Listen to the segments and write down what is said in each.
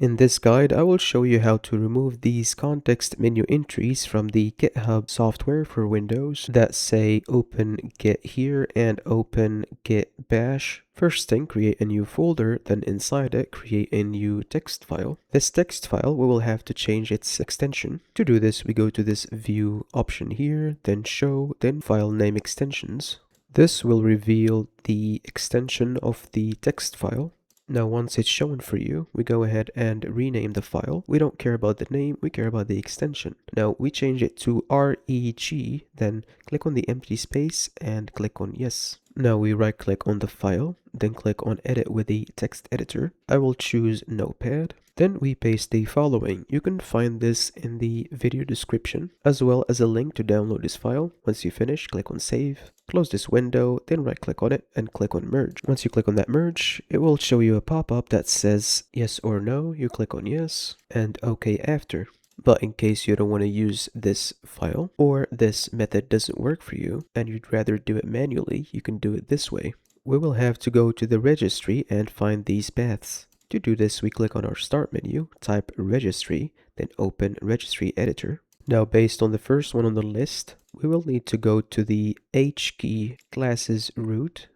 In this guide, I will show you how to remove these context menu entries from the GitHub software for Windows that say open git here and open git bash. First thing, create a new folder, then inside it, create a new text file. This text file, we will have to change its extension. To do this, we go to this view option here, then show, then file name extensions. This will reveal the extension of the text file. Now, once it's shown for you, we go ahead and rename the file. We don't care about the name, we care about the extension. Now, we change it to reg, then click on the empty space and click on yes. Now, we right-click on the file, then click on edit with the text editor. I will choose Notepad. Then we paste the following. You can find this in the video description, as well as a link to download this file. Once you finish, click on save. Close this window, then right click on it and click on merge. Once you click on that merge, it will show you a pop-up that says yes or no. You click on yes and OK after. But in case you don't want to use this file or this method doesn't work for you and you'd rather do it manually, you can do it this way. We will have to go to the registry and find these paths. To do this, we click on our start menu, type registry, then open registry editor. Now, based on the first one on the list, we will need to go to the H key classes root,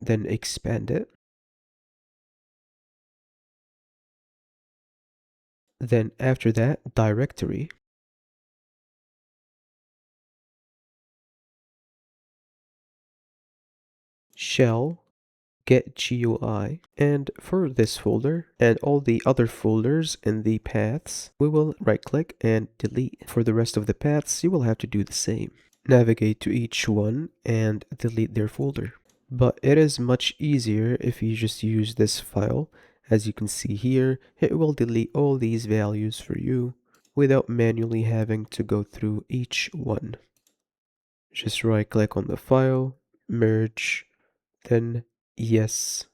then expand it. Then after that, directory. Shell Git GUI. And for this folder and all the other folders in the paths, we will right click and delete. For the rest of the paths, you will have to do the same. Navigate to each one and delete their folder. But it is much easier if you just use this file. As you can see here, it will delete all these values for you without manually having to go through each one. Just right click on the file, merge, then yes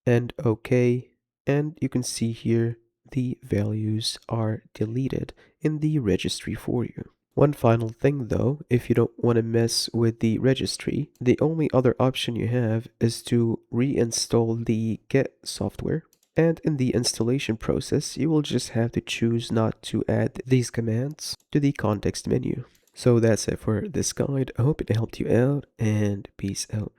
and OK, and you can see here the values are deleted in the registry for you. One final thing though, if you don't want to mess with the registry, the only other option you have is to reinstall the Git software. And in the installation process, you will just have to choose not to add these commands to the context menu. So that's it for this guide. I hope it helped you out, and peace out.